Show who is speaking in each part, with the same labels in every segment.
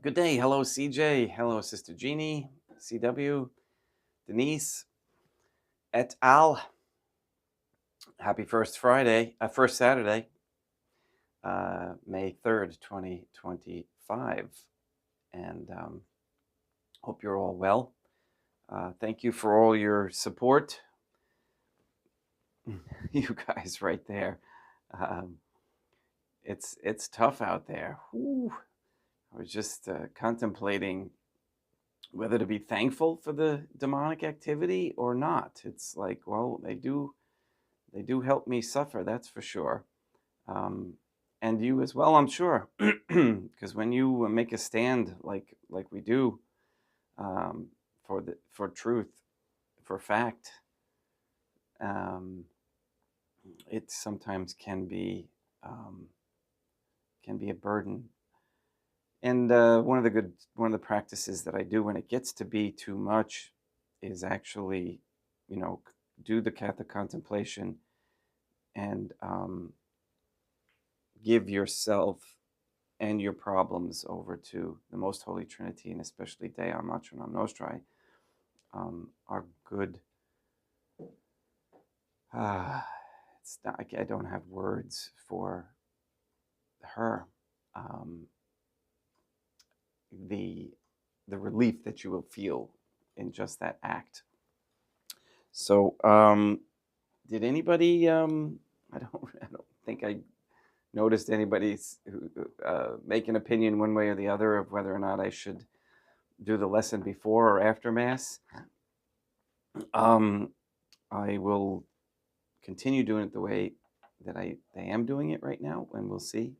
Speaker 1: Good day. Hello, CJ. Hello, Sister Jeannie, CW, Denise, et al. Happy first Saturday, May 3rd, 2025. And hope you're all well. Thank you for all your support. You guys right there. It's tough out there. Whew. I was just contemplating whether to be thankful for the demonic activity or not. It's like, well, they do help me suffer, that's for sure. And you as well, I'm sure, because when you make a stand like we do, for truth, for fact, it sometimes can be a burden. And one of the practices that I do when it gets to be too much is actually, do the Catholic contemplation and give yourself and your problems over to the Most Holy Trinity, and especially Dei Matronam Nostrae, are good. It's not, I don't have words for her. The relief that you will feel in just that act. So, did anybody? I don't think I noticed anybody make an opinion one way or the other of whether or not I should do the lesson before or after Mass. I will continue doing it the way that I am doing it right now, and we'll see.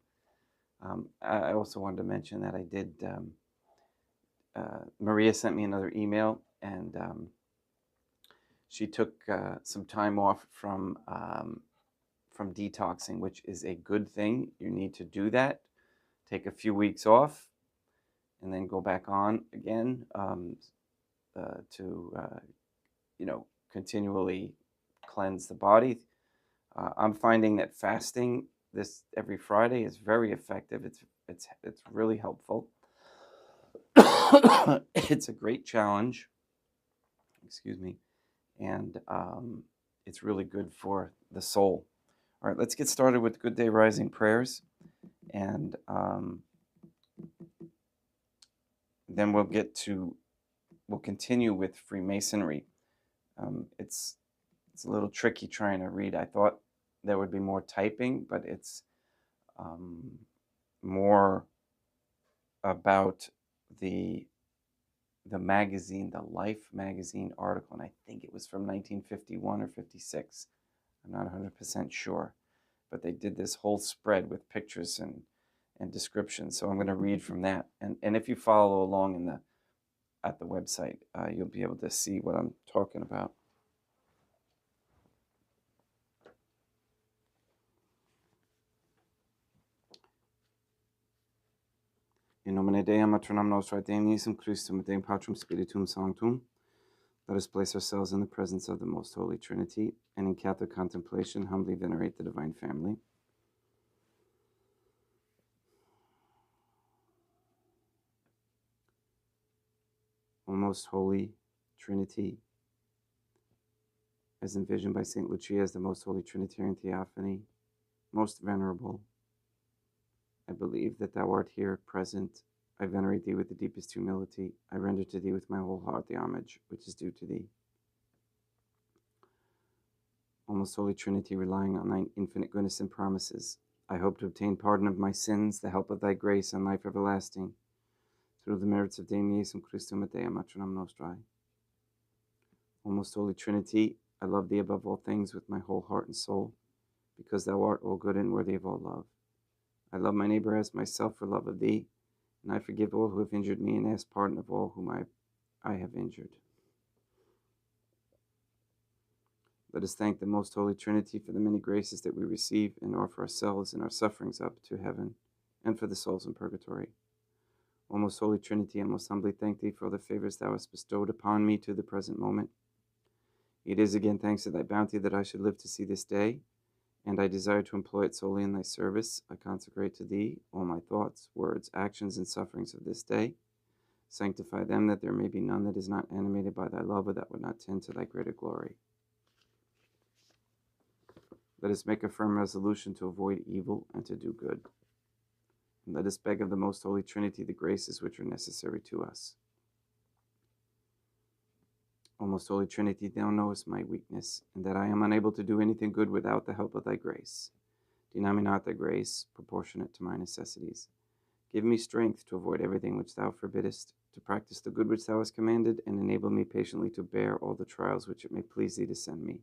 Speaker 1: I also wanted to mention that I did. Maria sent me another email, and she took some time off from detoxing, which is a good thing. You need to do that. Take a few weeks off, and then go back on again to continually cleanse the body. I'm finding that fasting this every Friday is very effective. It's really helpful. It's a great challenge. Excuse me, and it's really good for the soul. All right, let's get started with Good Day Rising prayers, and then we'll continue with Freemasonry. It's a little tricky trying to read. I thought there would be more typing, but it's more about the magazine, the Life magazine article, and I think it was from 1951 or 56. I'm not 100% sure, but they did this whole spread with pictures and descriptions. So I'm going to read from that, and if you follow along at the website, you'll be able to see what I'm talking about. In nomine Dei Matronam Nostrae, Deum Iesum Christum, et Deum Patrum Spiritum Sanctum. Let us place ourselves in the presence of the Most Holy Trinity, and in Catholic contemplation humbly venerate the Divine Family. O Most Holy Trinity, as envisioned by St. Lucia as the Most Holy Trinitarian Theophany, most venerable, I believe that thou art here present. I venerate thee with the deepest humility. I render to thee with my whole heart the homage which is due to thee. O Most Holy Trinity, relying on thine infinite goodness and promises, I hope to obtain pardon of my sins, the help of thy grace, and life everlasting, through the merits of Deum Iesum Christum et Dei Matronam Nostrae. O Most Holy Trinity, I love thee above all things with my whole heart and soul, because thou art all good and worthy of all love. I love my neighbor as myself for love of thee, and I forgive all who have injured me and ask pardon of all whom I have injured. Let us thank the Most Holy Trinity for the many graces that we receive and offer ourselves and our sufferings up to heaven, and for the souls in purgatory. O Most Holy Trinity, I most humbly thank thee for all the favors thou hast bestowed upon me to the present moment. It is again thanks to thy bounty that I should live to see this day, and I desire to employ it solely in thy service. I consecrate to thee all my thoughts, words, actions, and sufferings of this day. Sanctify them, that there may be none that is not animated by thy love, or that would not tend to thy greater glory. Let us make a firm resolution to avoid evil and to do good. And let us beg of the most Holy Trinity the graces which are necessary to us. O most Holy Trinity, thou knowest my weakness, and that I am unable to do anything good without the help of thy grace. Deny me not thy grace, proportionate to my necessities. Give me strength to avoid everything which thou forbiddest, to practice the good which thou hast commanded, and enable me patiently to bear all the trials which it may please thee to send me.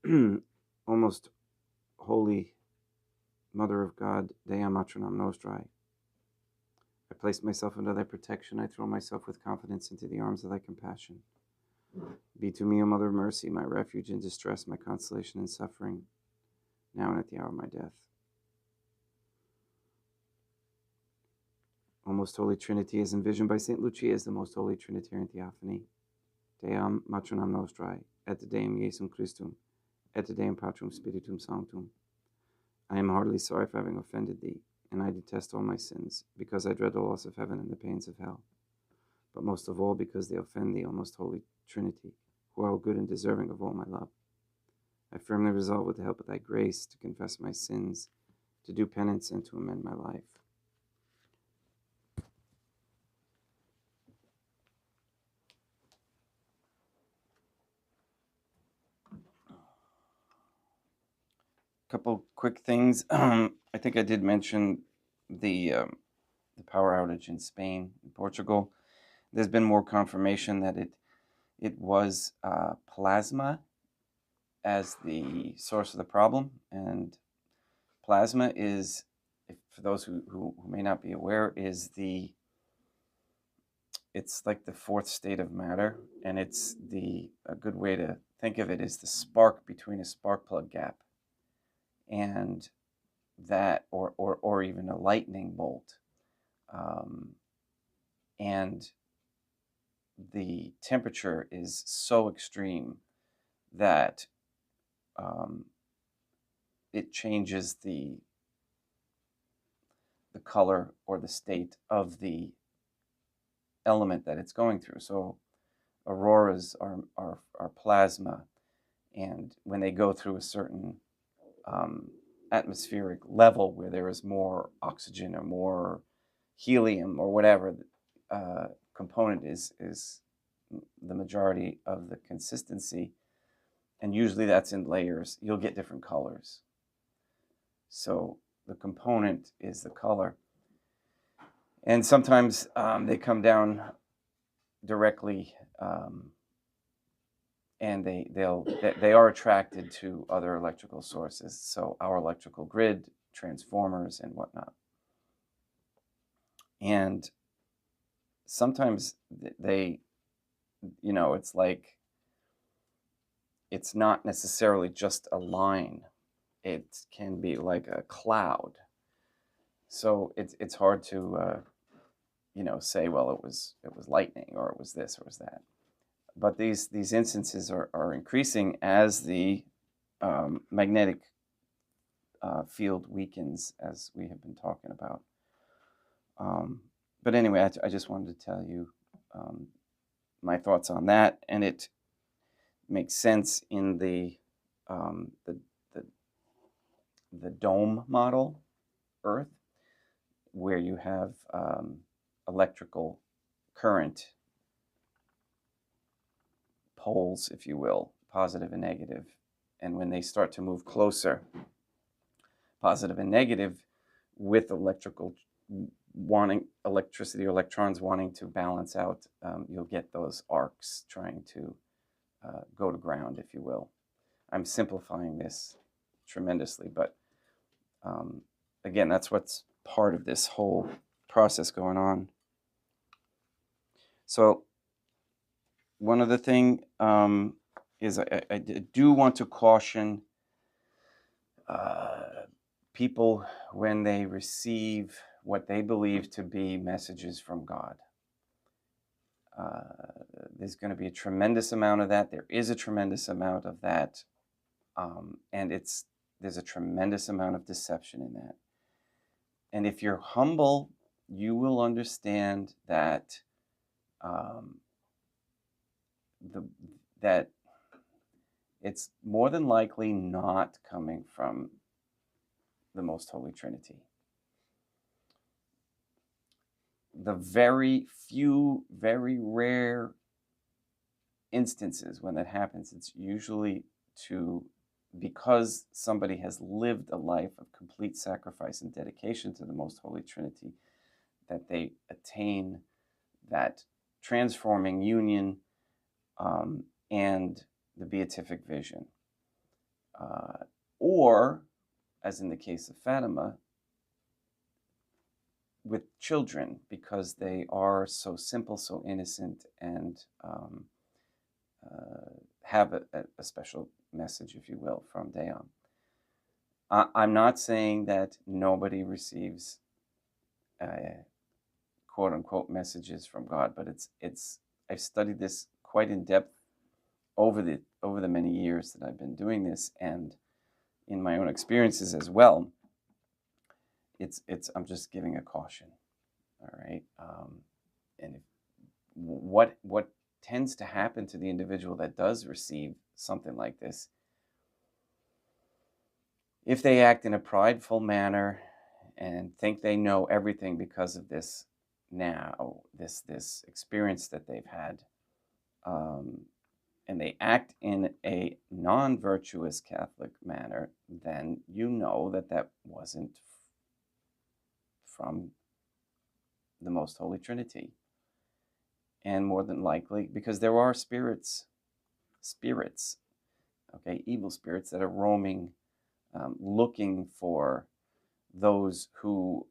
Speaker 1: O most Holy Mother of God, Dea Matronam Nostrae, I place myself under thy protection. I throw myself with confidence into the arms of thy compassion. Be to me, O Mother of Mercy, my refuge in distress, my consolation in suffering, now and at the hour of my death. O most Holy Trinity, as envisioned by St. Lucia as the most Holy Trinitarian Theophany, Deam Matronam Nostrae, et Deum Iesum Christum, et Deum Patrum Spiritum Sanctum. I am heartily sorry for having offended thee, and I detest all my sins, because I dread the loss of heaven and the pains of hell, but most of all because they offend thee, O most Holy Trinity, who are all good and deserving of all my love. I firmly resolve, with the help of thy grace, to confess my sins, to do penance, and to amend my life. Couple quick things. I think I did mention the power outage in Spain and Portugal. There's been more confirmation that it was plasma as the source of the problem, and plasma is, for those who may not be aware, it's like the fourth state of matter, and it's a good way to think of it is the spark between a spark plug gap and that, or even a lightning bolt, and the temperature is so extreme that it changes the color or the state of the element that it's going through. So auroras are plasma, and when they go through a certain atmospheric level where there is more oxygen or more helium or whatever component is the majority of the consistency, and usually that's in layers, you'll get different colors. So the component is the color, and sometimes they come down directly, and they are attracted to other electrical sources, so our electrical grid, transformers, and whatnot. And sometimes they, it's like, it's not necessarily just a line. It can be like a cloud. So it's hard to say, well, it was lightning, or it was this, or it was that. But these instances are increasing as the magnetic field weakens, as we have been talking about. But anyway, I just wanted to tell you my thoughts on that, and it makes sense in the dome model, Earth, where you have electrical current poles, if you will, positive and negative. And when they start to move closer, positive and negative, with electricity or electrons wanting to balance out, you'll get those arcs trying to go to ground, if you will. I'm simplifying this tremendously, but again, that's what's part of this whole process going on. So one other thing is I do want to caution people when they receive what they believe to be messages from God. There's going to be a tremendous amount of that. There is a tremendous amount of that. And there's a tremendous amount of deception in that. And if you're humble, you will understand that that it's more than likely not coming from the Most Holy Trinity. The very few, very rare instances when that happens, it's usually because somebody has lived a life of complete sacrifice and dedication to the Most Holy Trinity, that they attain that transforming union and the beatific vision. Or, as in the case of Fatima, with children, because they are so simple, so innocent, and have a special message, if you will, from Deon. I'm not saying that nobody receives quote-unquote messages from God, but I've studied this quite in depth over the many years that I've been doing this, and in my own experiences as well. I'm just giving a caution, all right? And what tends to happen to the individual that does receive something like this, if they act in a prideful manner and think they know everything because of this experience that they've had, and they act in a non-virtuous Catholic manner, then you know that wasn't from the Most Holy Trinity. And more than likely, because there are spirits, okay, evil spirits that are roaming, looking for those who,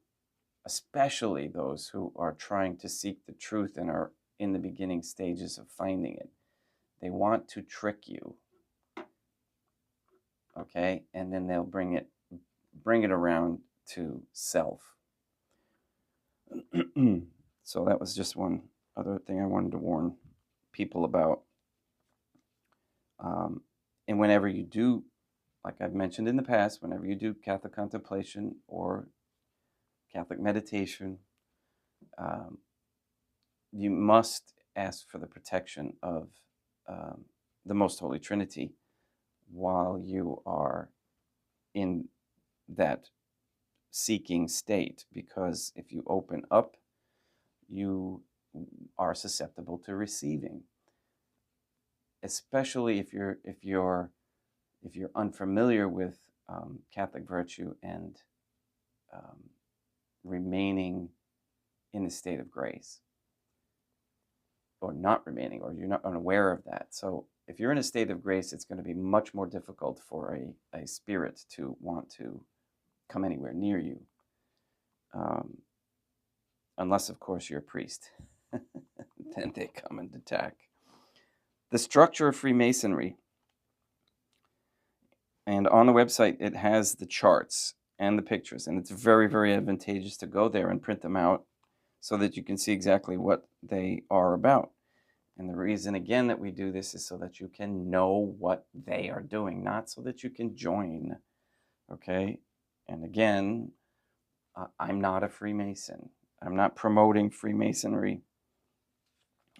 Speaker 1: especially those who are trying to seek the truth and are in the beginning stages of finding it. They want to trick you, okay, and then they'll bring it around to self. So that was just one other thing I wanted to warn people about. And whenever you do, like I've mentioned in the past, whenever you do Catholic contemplation or Catholic meditation, you must ask for the protection of the Most Holy Trinity while you are in that seeking state, because if you open up, you are susceptible to receiving, especially if you're unfamiliar with Catholic virtue and remaining in the state of grace, or not remaining, or you're not unaware of that. So if you're in a state of grace, it's going to be much more difficult for a spirit to want to come anywhere near you, unless, of course, you're a priest. Then they come and attack. The structure of Freemasonry, and on the website it has the charts and the pictures, and it's very, very advantageous to go there and print them out so that you can see exactly what they are about. And the reason, again, that we do this is so that you can know what they are doing, not so that you can join, okay? And again, I'm not a Freemason. I'm not promoting Freemasonry,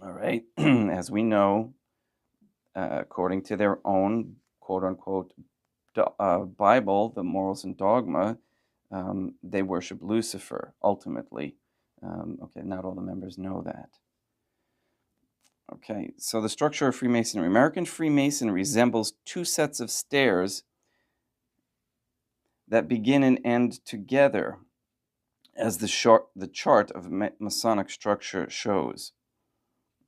Speaker 1: all right? As we know, according to their own quote-unquote Bible, the Morals and Dogma, they worship Lucifer, ultimately. Okay, not all the members know that. Okay, so the structure of Freemasonry. American Freemasonry resembles two sets of stairs that begin and end together, as the chart of Masonic structure shows.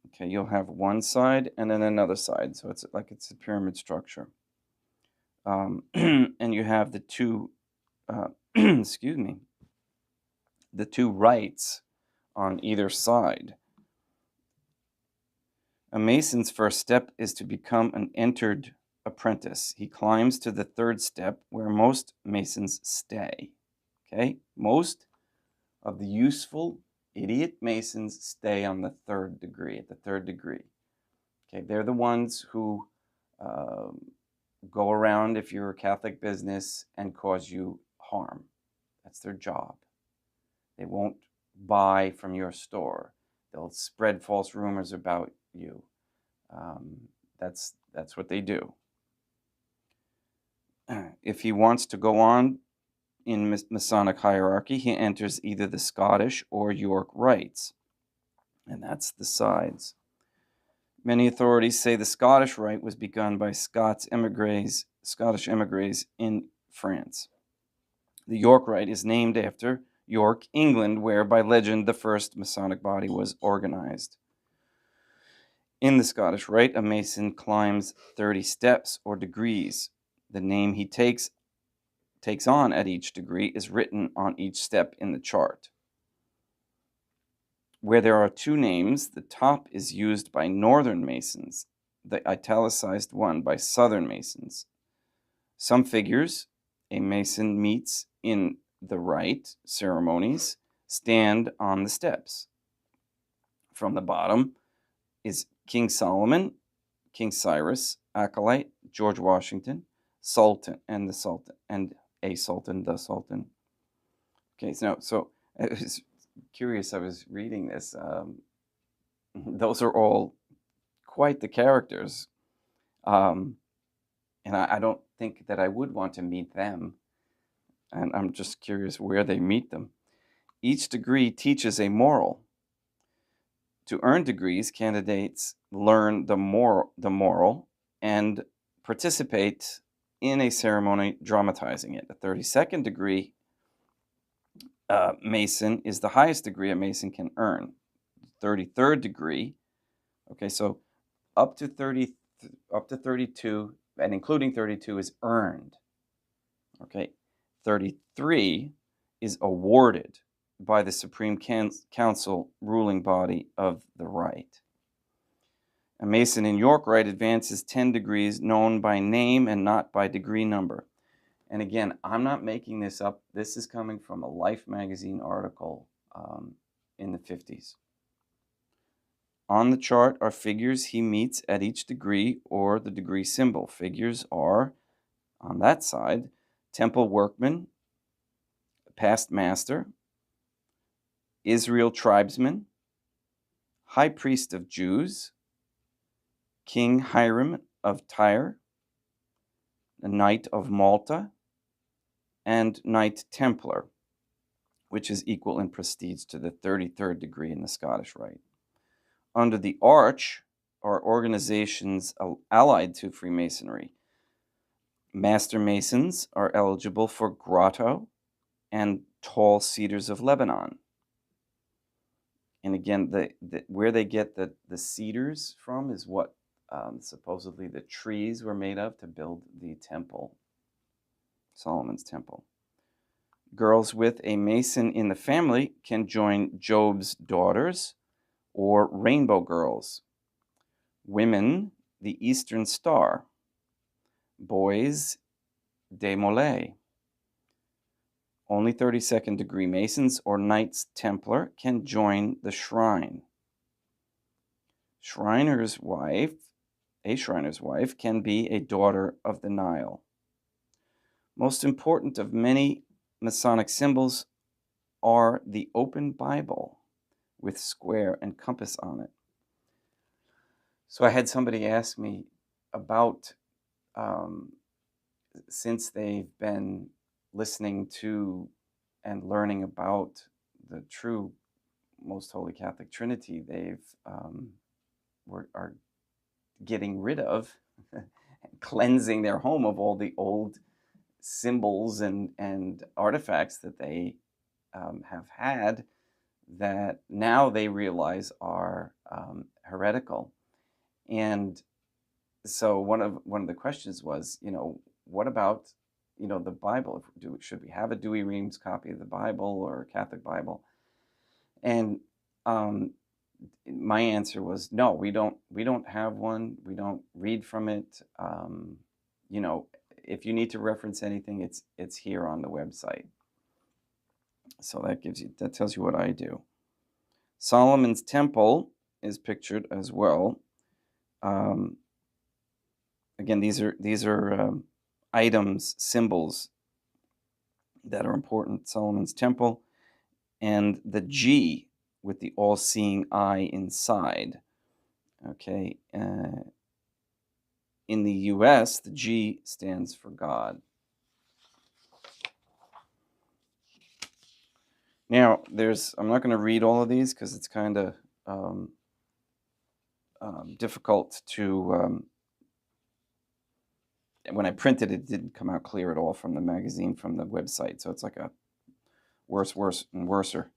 Speaker 1: Okay, you'll have one side and then another side, so it's a pyramid structure. And you have the two, excuse me, the two rights on either side. A Mason's first step is to become an entered apprentice. He climbs to the third step, where most Masons stay. Okay? Most of the useful Idiot Masons stay on the third degree, at the third degree. Okay, they're the ones who go around, if you're a Catholic business, and cause you harm. That's their job. They won't buy from your store. They'll spread false rumors about you. That's what they do. If he wants to go on in Masonic hierarchy, he enters either the Scottish or York rites, and that's the sides. Many authorities say the Scottish Rite was begun by Scottish emigres in France. The York Rite is named after York, England, where, by legend, the first Masonic body was organized. In the Scottish Rite, a Mason climbs 30 steps or degrees. The name he takes on at each degree is written on each step in the chart. Where there are two names, the top is used by Northern Masons, the italicized one by Southern Masons. Some figures a Mason meets in the rite ceremonies stand on the steps. From the bottom is King Solomon, King Cyrus, Acolyte, George Washington, Sultan, and the Sultan, and a Sultan, the Sultan. Okay, so I was curious. I was reading this. Those are all quite the characters, and I don't think that I would want to meet them. And I'm just curious where they meet them. Each degree teaches a moral. To earn degrees, candidates learn the moral and participate in a ceremony dramatizing it. The 32nd degree Mason is the highest degree a Mason can earn. 33rd degree, okay, so up to 32, and including 32 is earned. Okay, 33 is awarded by the Supreme Council ruling body of the Rite. A Mason in York Rite advances 10 degrees known by name and not by degree number. And again, I'm not making this up. This is coming from a Life magazine article in the 50s. On the chart are figures he meets at each degree or the degree symbol. Figures are, on that side, temple workman, past master, Israel tribesman, high priest of Jews, King Hiram of Tyre, the Knight of Malta, and Knight Templar, which is equal in prestige to the 33rd degree in the Scottish Rite. Under the Arch are organizations allied to Freemasonry. Master Masons are eligible for Grotto and Tall Cedars of Lebanon. And again, where they get the cedars from is what supposedly the trees were made of to build the temple, Solomon's temple. Girls with a Mason in the family can join Job's daughters or Rainbow Girls. Women, the Eastern Star. Boys, De Molay. Only 32nd degree Masons or Knights Templar can join the Shrine. A Shriner's wife can be a daughter of the Nile. Most important of many Masonic symbols are the open Bible with square and compass on it. So I had somebody ask me about, since they've been listening to and learning about the true Most Holy Catholic Trinity, they've are getting rid of, cleansing their home of all the old symbols and artifacts that they have had that now they realize are heretical. And so one of the questions was, what about, the Bible? Should we have a Dewey Reams copy of the Bible or a Catholic Bible? And my answer was no. We don't have one. We don't read from it. If you need to reference anything, it's here on the website. So that tells you what I do. Solomon's temple is pictured as well. Again, these are items, symbols that are important. Solomon's temple, and the G with the all-seeing eye inside. Okay. In the U.S., the G stands for God. Now, I'm not going to read all of these because it's kind of difficult to, when I printed it, it didn't come out clear at all from the magazine, from the website. So it's like a worse, and worser.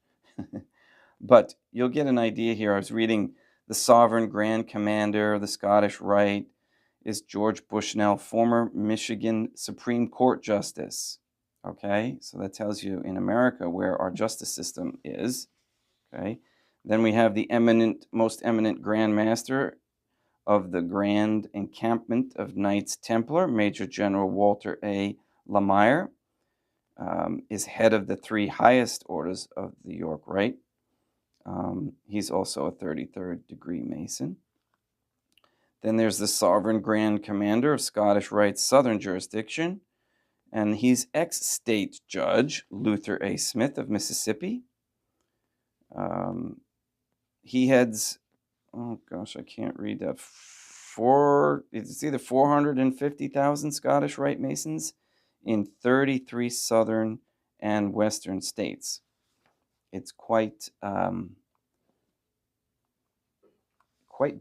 Speaker 1: But you'll get an idea here. I was reading the Sovereign Grand Commander of the Scottish Rite is George Bushnell, former Michigan Supreme Court Justice. Okay, so that tells you in America where our justice system is. Okay, then we have the most eminent Grand Master of the Grand Encampment of Knights Templar, Major General Walter A. Lamire, is head of the 3 highest orders of the York Rite. He's also a 33rd degree Mason. Then there's the Sovereign Grand Commander of Scottish Rite's Southern Jurisdiction, and he's ex-state judge Luther A. Smith of Mississippi. He heads, oh gosh, I can't read that. It's either 450,000 Scottish Rite Masons in 33 southern and western states. It's quite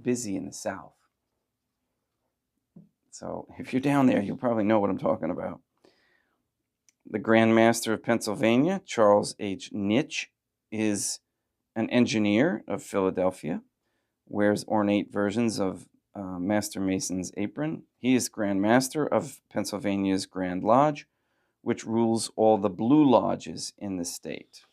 Speaker 1: busy in the South. So if you're down there, you'll probably know what I'm talking about. The Grand Master of Pennsylvania, Charles H. Nitsch, is an engineer of Philadelphia, wears ornate versions of Master Mason's apron. He is Grand Master of Pennsylvania's Grand Lodge, which rules all the Blue Lodges in the state.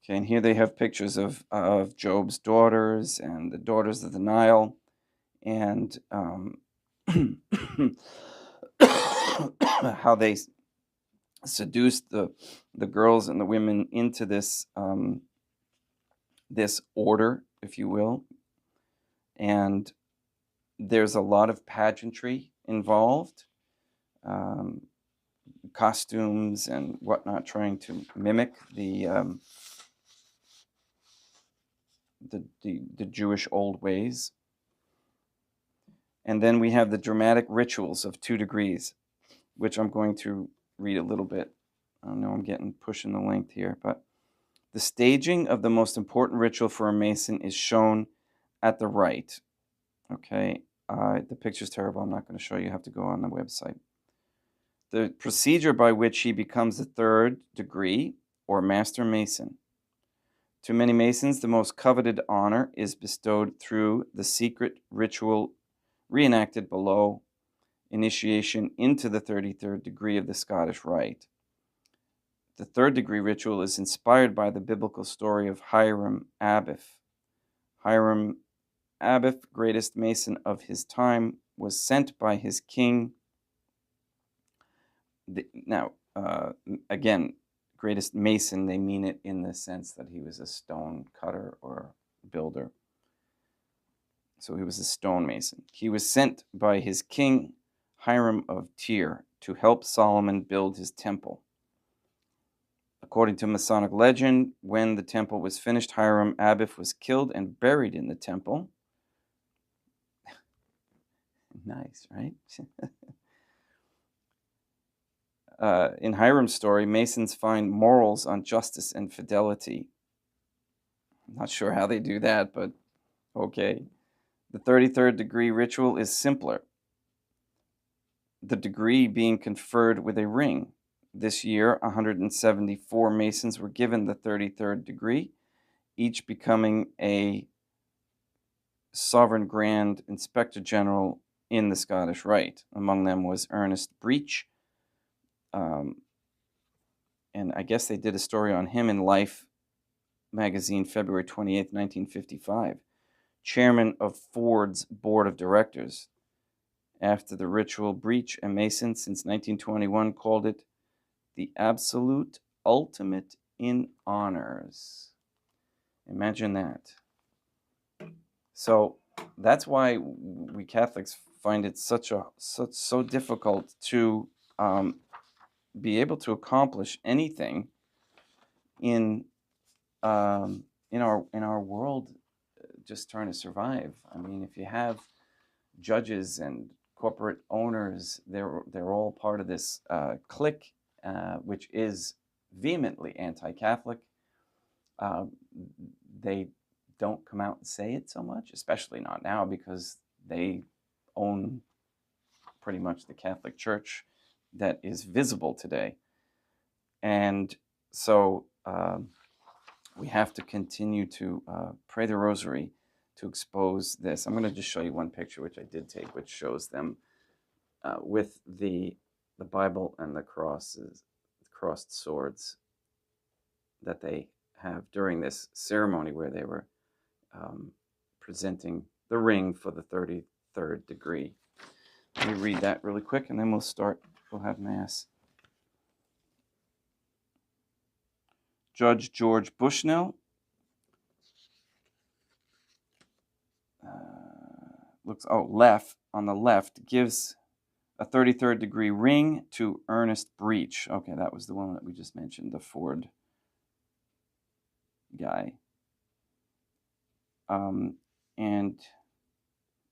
Speaker 1: Okay, and here they have pictures of Job's daughters and the daughters of the Nile, and how they seduced the girls and the women into this this order, if you will. And there's a lot of pageantry involved, costumes and whatnot, trying to mimic the Jewish old ways. And then we have the dramatic rituals of 2 degrees, which I'm going to read a little bit. I know I'm pushing the length here, but the staging of the most important ritual for a Mason is shown at the right. Okay, the picture's terrible. I'm not going to show you. You have to go on the website. The procedure by which he becomes the 3rd degree or Master Mason. To many Masons, the most coveted honor is bestowed through the secret ritual reenacted below, initiation into the 33rd degree of the Scottish Rite. The 3rd degree ritual is inspired by the biblical story of Hiram Abiff. Hiram Abiff, greatest Mason of his time, was sent by his king. Again, greatest Mason, they mean it in the sense that he was a stone cutter or builder. So he was a stone mason. He was sent by his king, Hiram of Tyre, to help Solomon build his temple. According to Masonic legend, when the temple was finished, Hiram Abiff was killed and buried in the temple. Nice, right? In Hiram's story, Masons find morals on justice and fidelity. I'm not sure how they do that, but okay. The 33rd degree ritual is simpler. The degree being conferred with a ring. This year, 174 Masons were given the 33rd degree, each becoming a Sovereign Grand Inspector General in the Scottish Rite. Among them was Ernest Breach, and I guess they did a story on him in Life magazine, February 28th, 1955. Chairman of Ford's board of directors. after the ritual breach, a Mason since 1921 called it the absolute ultimate in honors. Imagine that. So that's why we Catholics find it so difficult to be able to accomplish anything in our world, just trying to survive. I mean, if you have judges and corporate owners, they're all part of this clique, which is vehemently anti-Catholic. They don't come out and say it so much, especially not now, because they own pretty much the Catholic Church that is visible today. And so we have to continue to pray the rosary to expose this. I'm going to just show you one picture, which I did take, which shows them with the Bible and the crosses, crossed swords that they have during this ceremony where they were presenting the ring for the 33rd degree. Let me read that really quick, and then we'll have Mass. Judge George Bushnell on the left gives a 33rd degree ring to Ernest Breach. Okay, that was the one that we just mentioned, the Ford guy. And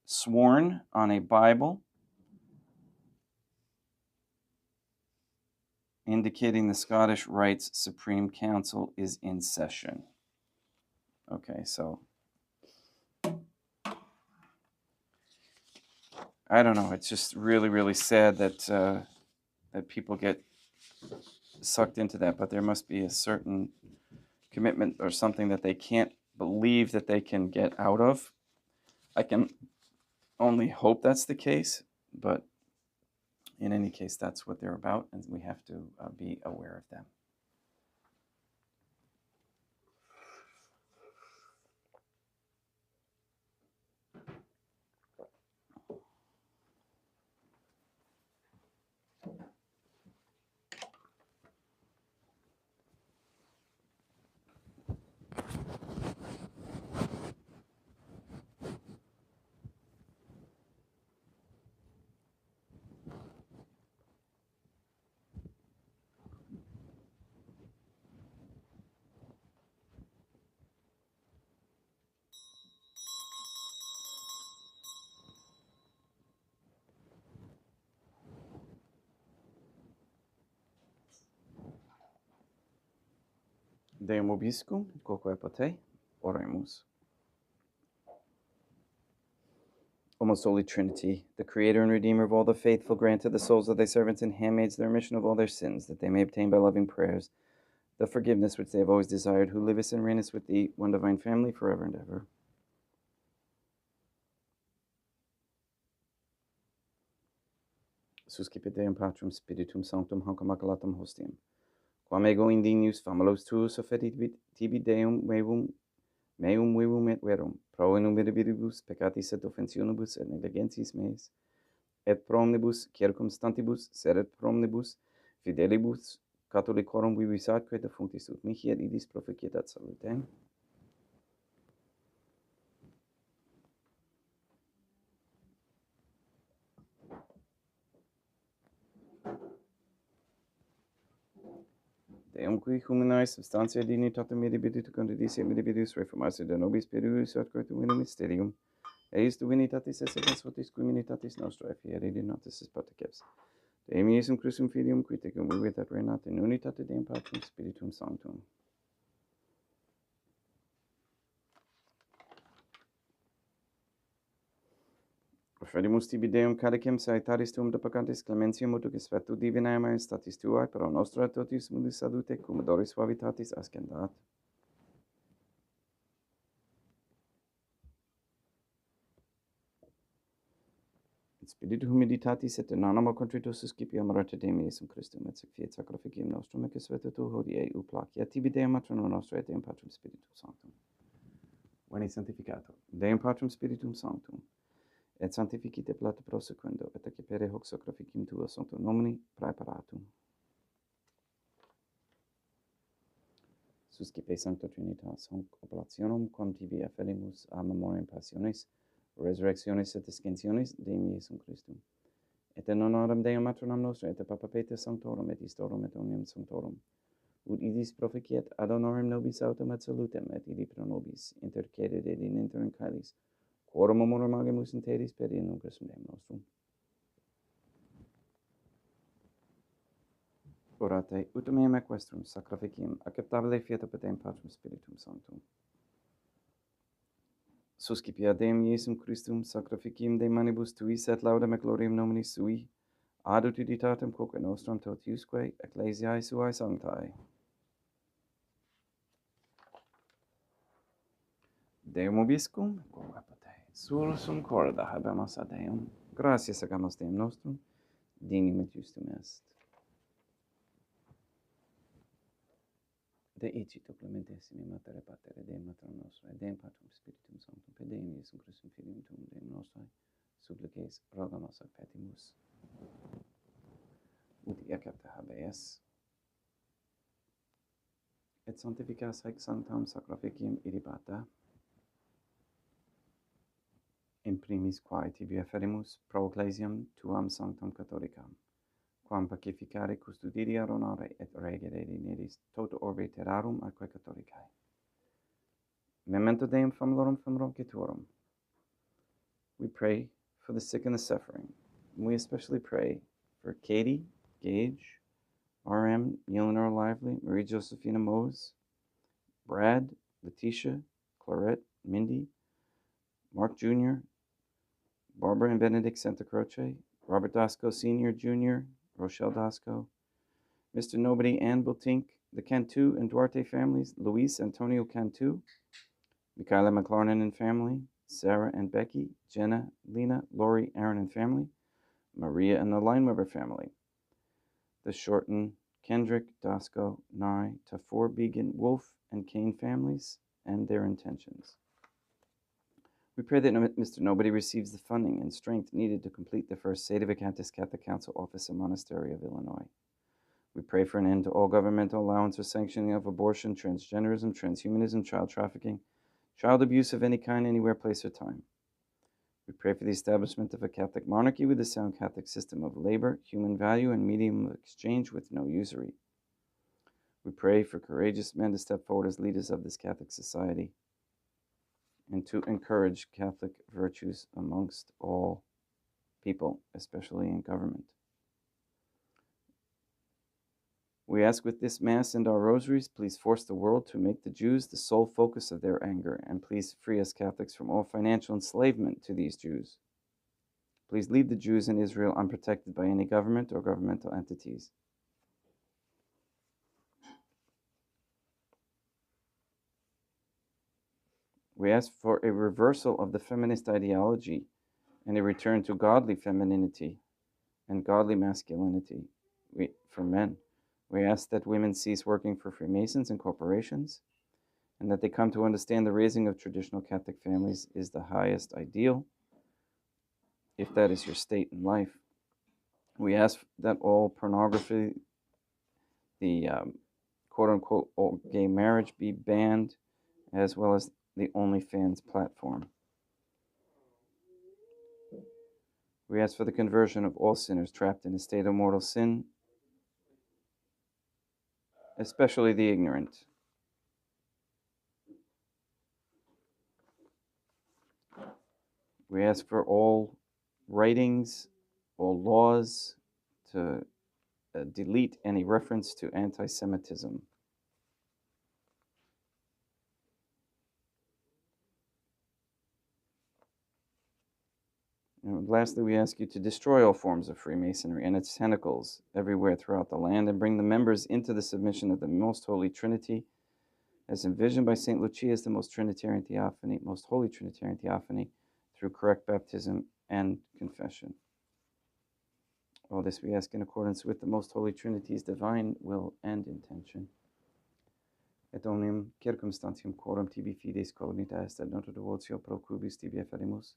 Speaker 1: sworn on a Bible, indicating the Scottish Rites Supreme Council is in session. Okay, so I don't know. It's just really, really sad that that people get sucked into that, but there must be a certain commitment or something that they can't believe that they can get out of. I can only hope that's the case, but in any case, that's what they're about, and we have to be aware of them. Deum vobiscum, quoque pote, oremus. O most holy Trinity, the Creator and Redeemer of all the faithful, grant to the souls of thy servants and handmaids the remission of all their sins, that they may obtain by loving prayers the forgiveness which they have always desired, who livest and reignest with thee, one divine family, forever and ever. Suscipit Deum Patrum Spiritum Sanctum hanc immaculatam hostium. Quam ego indinius famulos tuus offerit tibi Deum meum et verum, pro enumerabilibus peccatis et offensionibus et negligentis meis, et promnibus circumstantibus, sed et promnibus fidelibus Catholicorum vivisatque defunctis ut mihi et idis proficietat salutem. Deum qui humanae substantia dignitatem mirabilitu condidisse mirabilis reformatio de nobis spiritus atque tu in mysterium, eis divinitatis essens votis divinitatis nostra fieri dinotis pateceps. Deum Iesum Christum Filium, qui tecum vivit et reinat in unitate Deum Patrum Spiritum Sanctum. Oferimus tibi Deum cadicem saetaris tuum depecantis clementium ut expertu divinae majestatis tuae pro nostra totis mundi salute cum odoris suavitatis ascendat. Spiritu humiditatis et in animo contritus suscipiam rete Deum Iesum Christum et fiat sacrificium nostrum et svetetu hodie u placia tibi Deum matronum nostra et Deum Patrum Spiritum Sanctum. Veni sanctificato. Deum Patrum Spiritum Sanctum. et sanctificite plata prosequendo, et accepere hoc sacrificium tua sancto nomini praeparatum. Suscipe Sancta Trinitas, honc oblationum quam tibi afferimus a memoriam passionis, resurrectionis et ascensionis Deum Iesum Christum. Et in honorem Deum Matronam nostra, et Papa Peter Sanctorum, et Istorum, et omnium Sanctorum, ut idis proficiat ad honorem nobis autem et salutem, et idi pro nobis intercedit et in interim caelis, quorum amorum agemus in teris per in Christum Deum nostrum. Orate, ut meam equestrum sacrificium acceptabile fiat op Deum Patrum Spiritum Sanctum. Suscipia Deum Iesum Christum sacrificium de manibus tuis et laudem et gloriam nomini sui, ad utilitatem quoque nostram totiusque ecclesiae suae sanctae. Deum obiscum, quo apate, sursum corda habemus ad Deum, gratias agamus Deum nostrum, dignum et justum est. De icito clementissimi Matere Patere, Deum Matram Nostrae, Deum Patrum Spiritum Sanctum, per Deum Iesum Christum Filium Tuum, Deum Nostrae, supplices, rogamus ac petimus. Ut ecapta habeas, et sanctificas haec sanctam sacrificium irripata, in primis quae tibi afferimus pro ecclesiam tuam sanctam catholicam, quam pacificare custodire ad honore et regere in eris toto orbe terrarum atque catholicae. Memento Deum familiarum famulum. We pray for the sick and the suffering. We especially pray for Katie, Gage, RM, Eleanor Lively, Marie Josephina Mose, Brad, Letitia, Clarette, Mindy, Mark Jr., Barbara and Benedict Santa Croce, Robert Dasco Sr., Jr., Rochelle Dasco, Mr. Nobody, Ann Bultink, the Cantu and Duarte families, Luis Antonio Cantu, Michaela McLarnon and family, Sarah and Becky, Jenna, Lena, Lori, Aaron and family, Maria and the Lineweber family, the Shorten, Kendrick, Dasco, Nye, Tafor, Began, Wolf, and Kane families, and their intentions. We pray that Mr. Nobody receives the funding and strength needed to complete the first Sede Vacantis Catholic Council office in Monastery of Illinois. We pray for an end to all governmental allowance or sanctioning of abortion, transgenderism, transhumanism, child trafficking, child abuse of any kind, anywhere, place, or time. We pray for the establishment of a Catholic monarchy with a sound Catholic system of labor, human value, and medium of exchange with no usury. We pray for courageous men to step forward as leaders of this Catholic society and to encourage Catholic virtues amongst all people, especially in government. We ask with this Mass and our rosaries, please force the world to make the Jews the sole focus of their anger, and please free us Catholics from all financial enslavement to these Jews. Please leave the Jews in Israel unprotected by any government or governmental entities. We ask for a reversal of the feminist ideology and a return to godly femininity and godly masculinity for men. We ask that women cease working for Freemasons and corporations, and that they come to understand the raising of traditional Catholic families is the highest ideal, if that is your state in life. We ask that all pornography, the quote-unquote all gay marriage be banned, as well as the OnlyFans platform. We ask for the conversion of all sinners trapped in a state of mortal sin, especially the ignorant. We ask for all writings, all laws to delete any reference to anti-Semitism. And lastly, we ask you to destroy all forms of Freemasonry and its tentacles everywhere throughout the land, and bring the members into the submission of the Most Holy Trinity, as envisioned by St. Lucia as the most Trinitarian Theophany, most Holy Trinitarian Theophany, through correct baptism and confession. All this we ask in accordance with the Most Holy Trinity's divine will and intention. Et omnium circumstantium quorum tibi fides cognita est, et nota devotio pro cubis tibi efferimus,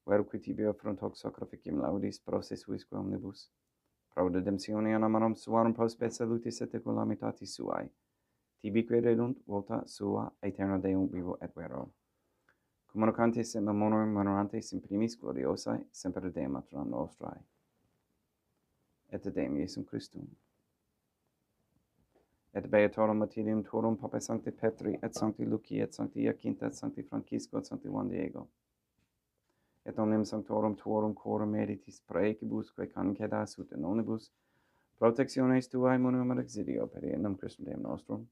Speaker 1: verque tibi affront hoc sacrificium laudis processuisque omnibus, pro redemptione anamarum suarum prospect salutis et calamitatis suae, tibi crederunt volta sua aeterna Deum vivo et vero. Communicantes et memorum honorantes in primis gloriosae, semper Deum matram nostrae, et Deum Iesum Christum. Et beatorum martyrium tuorum Papa Sancti Petri, et Sancti Luci, et Sancti Jacinta, et Sancti Francisco, et Sancti Juan Diego. Et omnem sanctorum tuorum quorum meritis praecibus, quae concedas ut in omnibus, protectiones tuae munum ad exidio, per innum Christum Deum nostrum.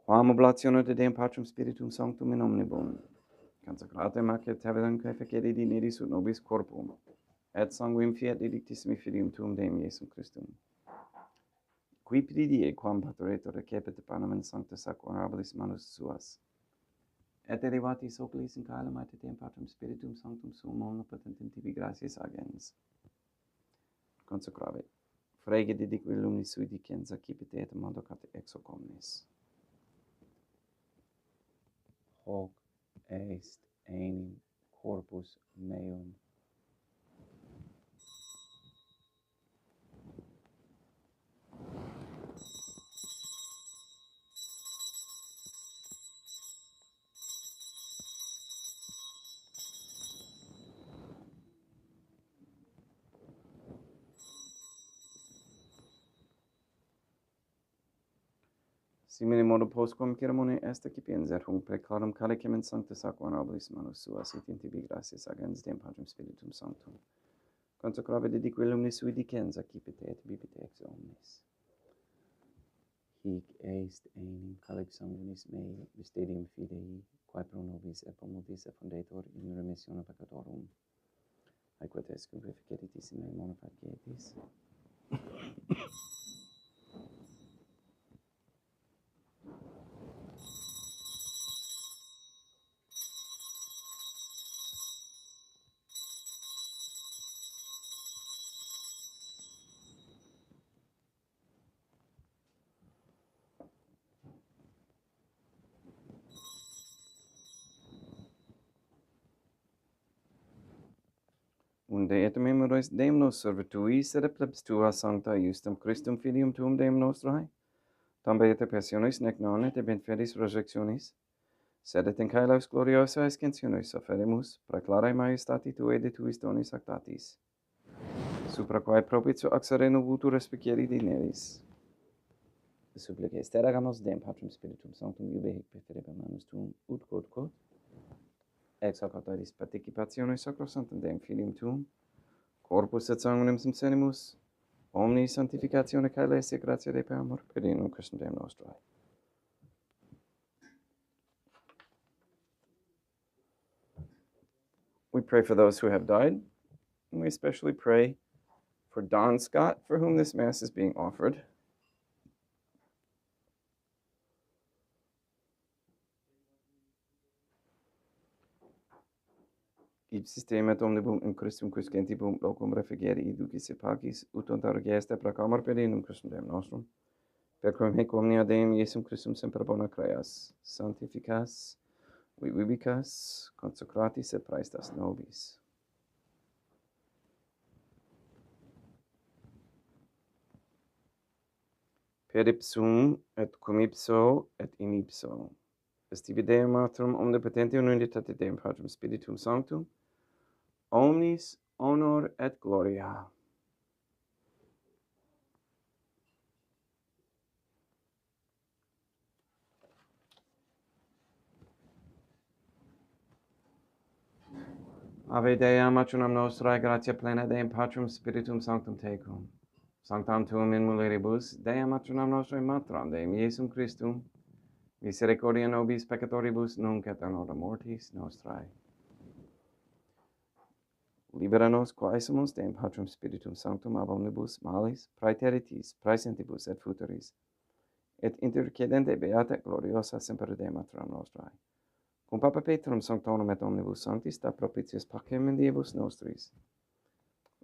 Speaker 1: Quam oblatione de Deum Patrum Spiritum Sanctum in omnibus, consecratem ac tabernaculum quae fecere dineris ut nobis corpum, et sanguinem fiat dedictissimi filium tuum Deum Iesum Christum. Qui pridie quam pateretur recepit panem in sancta sac honorabilis manus suas, et elevatis oculis in caelum et Deum Patrum Spiritum Sanctum suum omnipotentem tibi gratias agens. Consecravit. Frege dedique lumnis sui dicens accipite et mandocat ex hoc omnes. Hoc est enim corpus meum. Simile modo postquam ceremoniae est accipiens et hunc preclarum calicem in sancta sac honorabilis manus suas et in tibi gratias agens Deum Patrum Spiritum Sanctum. Consecrave dedique lumnis sui dicens accipite et bibite ex omnes. Hic est enim calix sanguinis mei mysterium fidei, quae pro nobis et pro multis effundetur in remissione peccatorum. Aequat est cum reficeritis in me mono facietis. Unde et memoris Deum nos servituis et plebs tua sancta justum Christum filium tuum Deum nostrae, tambe et passionis nec non et in fidis resurrectionis, sed et in caelos gloriosa ascensionis offerimus, praeclare maiestati tuae de tuis donis actatis, supra quae propitio axareno vultur respicieri dineris. Supplices teragamus Deum Patrum Spiritum Sanctum iube hic preferebam manus tuum, ut quod, ex hoc autoris participationis sacrosanctum Deum Filium tuum, corpus et sanguinem sensenimus, omni sanctificatione caeles et gratia Dei per amor, per innum Christum Deum nostrae. We pray for those who have died, and we especially pray for Don Scott, for whom this Mass is being offered. Ipsis temet omnibus in Christum quis gentibum locum refugere iducis et pacis, ut ontare gesta proclamar per innum Christum Deum nostrum, per quem hic omnia Deum Iesum Christum semper bona creas, sanctificas, vivibicas, consecratis et praestas nobis. Per ipsum et cum ipso et in ipso. Est tibi Deum Matrum omnipotentium unitate Deum Patrum Spiritum Sanctum, omnis honor et gloria. Ave Dea, matronam nostrae, gratia plena Deum Patrum Spiritum Sanctum tecum. Sanctam tuum in mulieribus, Dea matronam nostrae matram Deum Iesum Christum, misericordia nobis peccatoribus nunc et in hora mortis nostrae. Libera nos quaesimus Deum Patrum Spiritum Sanctum ab omnibus malis, praeteritis, praesentibus et futuris, et intercedente beata gloriosa semper Dei matronam nostrae. Cum Papa Petrum Sanctorum et omnibus sanctis da propitius pacem in diebus nostris.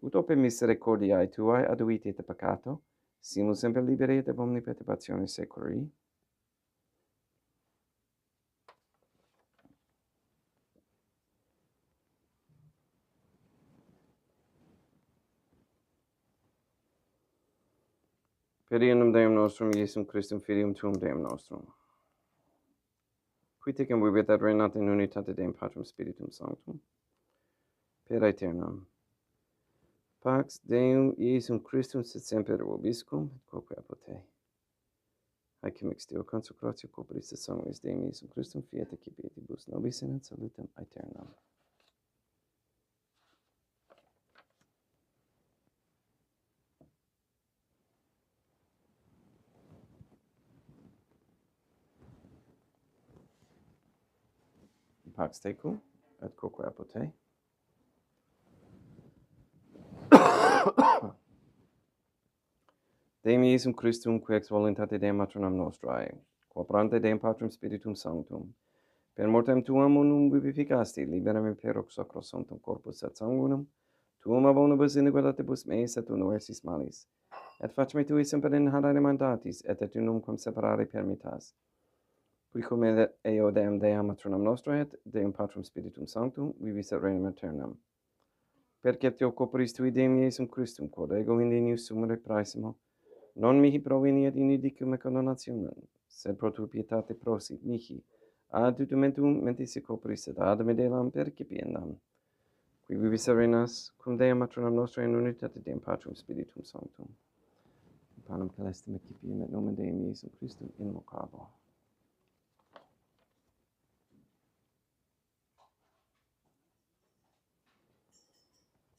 Speaker 1: Ut ope misericordiae tuae aduite et peccato, simus semper liberi et ab omni perturbationis seculi. Per Deum nostrum, Iesum Christum filium tuum Deum nostrum. Qui tecum vivit et reinat in unitate Deum Patrum Spiritum Sanctum, per aeternam. Pax Deum Iesum Christum sit semper vobiscum, et quoque apote. Haec mixtio consecratio corporis et sanguis Deum Iesum Christum fiat ecipietibus nobis in et salutem aeternam. Pax tecum, et quoque apote. Deum Iesum Christum, qui ex voluntate Deum matronam nostrae, quo operante Deum Patrum Spiritum Sanctum, per mortem tuam unum vivificasti, liberam imperox sacrosanctum corpus et sanguinum, tuum abonibus iniquitatibus meis et universis malis, et facme tui semper in hadare mandatis, et unum quam separare permittas. Qui cum eo Deum matronam nostrae et Deum Patrum Spiritum Sanctum, vivis et regnum aeternam. Perceptio corporis tui Deum Iesum Christum, quod ego indinius sumere praesimo, non mihi proveniat in idicum et condonationem, sed pro tua pietate prosit mihi, ad utumentum mentis et corporis et ad medelam percipiendam, qui vivis et reinas, cum Deum matronam nostrae in unitate Deum Patrum Spiritum Sanctum. Panem celestem excipiem et nomen Deum Iesum Christum invocabo.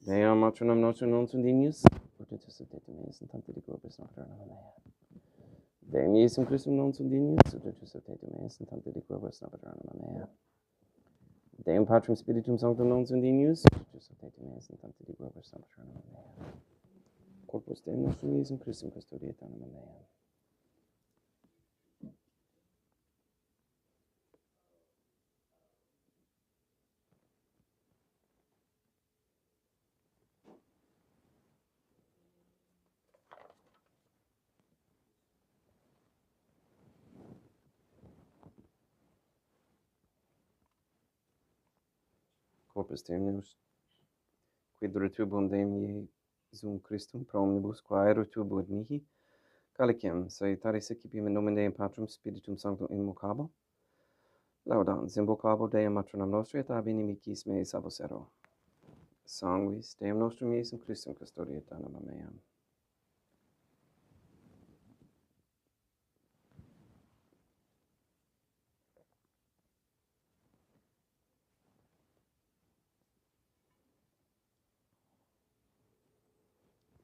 Speaker 1: Deum matronam nostrum non sunt dignius, fortutus et meis, and tante liquorbis nocturnam mea. Deum Iesum Christum non sunt dignius, fortutus et meis, and tante liquorbis nocturnam mea. Deum Patrum Spiritum Sanctum non sunt dignius, fortutus et meis, and tante liquorbis nocturnam mea. Corpus Deum nostrum Iesum Christum custodiet anima mea. Corpus Deum nostrum, quid retubum Deum Iesum Christum pro omnibus quae retubuit mihi, calicem, salutaris excipiem in nomen Deum Patrum Spiritum Sanctum invocabo, laudans invocabo Deum matronam nostrae et ab inimicis meis abocero. Sanguis Deum nostrum Iesum Christum custodiet anima mea.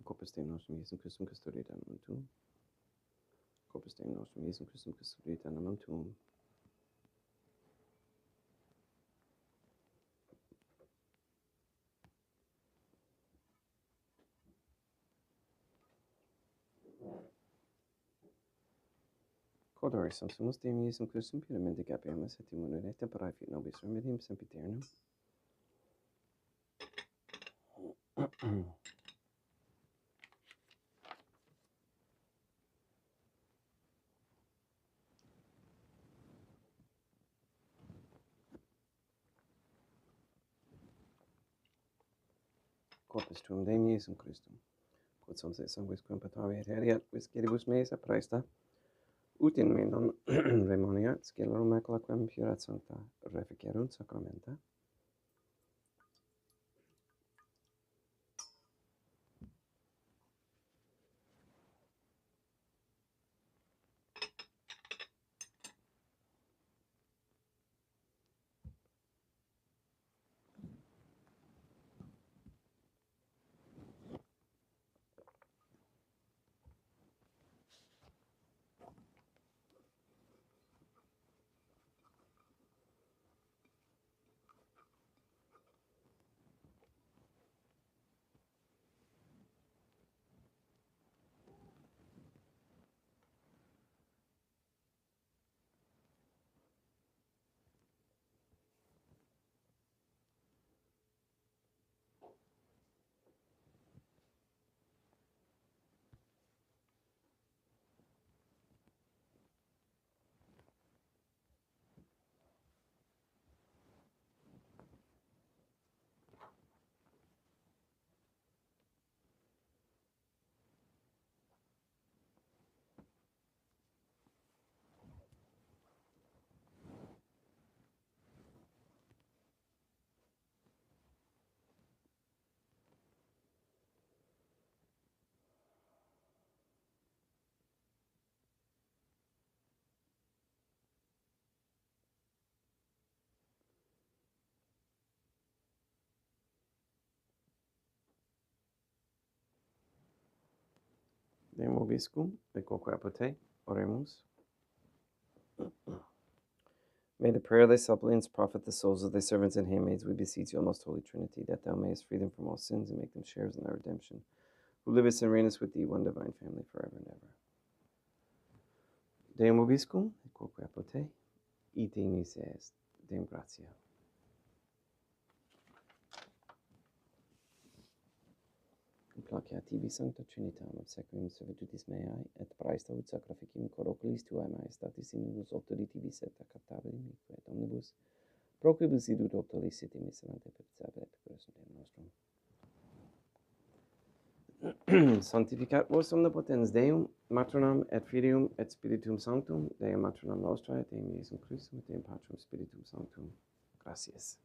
Speaker 1: Corpus Deum nostrum Iesum Christum custodiet animam tuum. Corpus Deum nostrum Iesum Christum custodiet animam tuum. Codoris sumus Deum Iesum Christum puramente capiamus et immunere tempore fit nobis remedium sempiternum. Corpus tuum Deum Iesum Christum, quod sum se sanguis quam patavi et heriat, vis celibus meis apraesta, ut in me non remoniat, scelerum macula quam purat sancta, reficerunt sacramenta. vobiscum, et quoque apote, oremus. May the prayer of thy suppliants profit the souls of thy servants and handmaids, we beseech you, O most holy Trinity, that thou mayest free them from all sins and make them sharers in thy redemption, who livest and reignest with thee, one divine family, forever and ever. Deum vobiscum, et quoque apote, ite nisi est, Deum gratia. Placia tibi sancta Trinitam, obsequium servitutis meae, et praesta ut sacrificium coroculis tuae maestatis in unus auctoritis et acceptabili mique, et omnibus proquibus idut auctoriciti miserante percebere epicuros Deum nostrum. Sanctificat vos omnipotens Deum, Matronam et Filium et Spiritum Sanctum, Deum Matronam nostrae, et Deum Iesum Christum, et Deum Patrum Spiritum Sanctum. Gratias.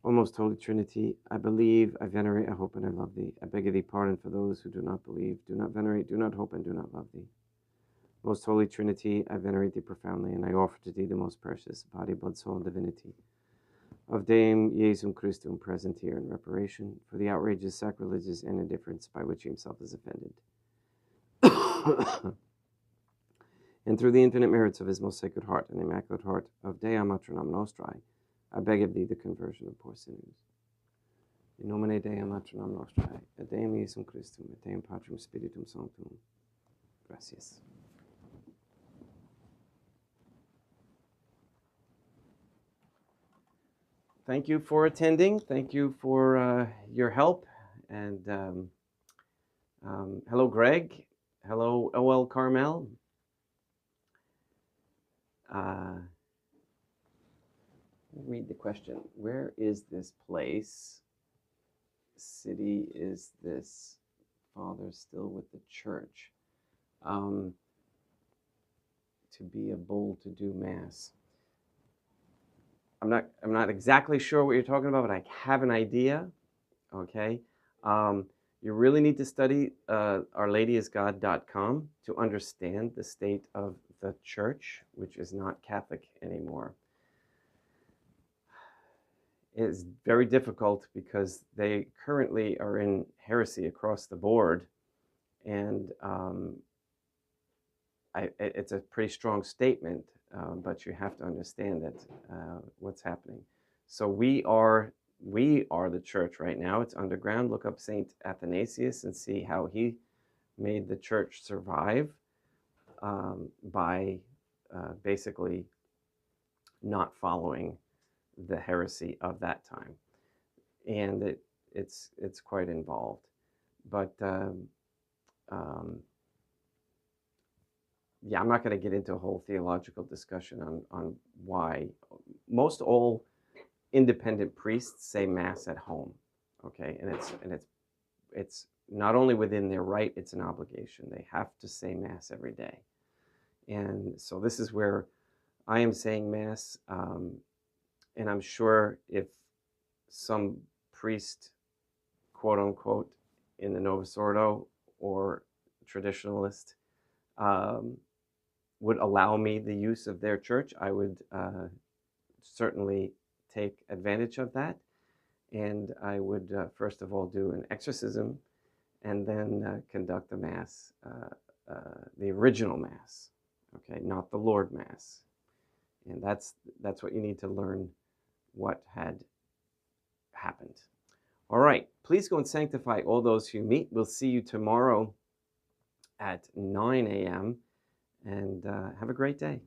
Speaker 1: O most holy Trinity, I believe, I venerate, I hope, and I love thee. I beg of thee pardon for those who do not believe, do not venerate, do not hope, and do not love thee. Most holy Trinity, I venerate thee profoundly, and I offer to thee the most precious body, blood, soul, and divinity of Deum Iesum Christum, present here in reparation for the outrages, sacrileges, and indifference by which he himself is offended. And through the infinite merits of his most sacred heart and immaculate heart of Dea Matronam Nostrae, I beg of thee the conversion of poor sinners. In nomine Dei Matronam Nostrae, et Deum Iesum Christum, et Deum Patrum Spiritum Sanctum. Gracias. Thank you for attending. Thank you for your help. And hello, Greg. Hello, OL Carmel. Read the question. Where is this place? City is this? Father still with the church? To be a bull to do mass. I'm not exactly sure what you're talking about, but I have an idea. Okay. You really need to study ourladyisgod.com to understand the state of the church, which is not Catholic anymore. It's very difficult because they currently are in heresy across the board, and it's a pretty strong statement, but you have to understand that what's happening. So we are the church right now. It's underground. Look up Saint Athanasius and see how he made the church survive by basically not following the heresy of that time, and it's quite involved. But yeah, I'm not going to get into a whole theological discussion on why most all independent priests say mass at home. Okay, and it's not only within their right, it's an obligation. They have to say mass every day, and so this is where I am saying mass. And I'm sure if some priest, quote unquote, in the Novus Ordo or traditionalist would allow me the use of their church, I would certainly take advantage of that. And I would, first of all, do an exorcism and then conduct the Mass, the original Mass, okay, not the Lord Mass. And that's what you need to learn what had happened. All right, please go and sanctify all those who meet. We'll see you tomorrow at 9 a.m. and have a great day.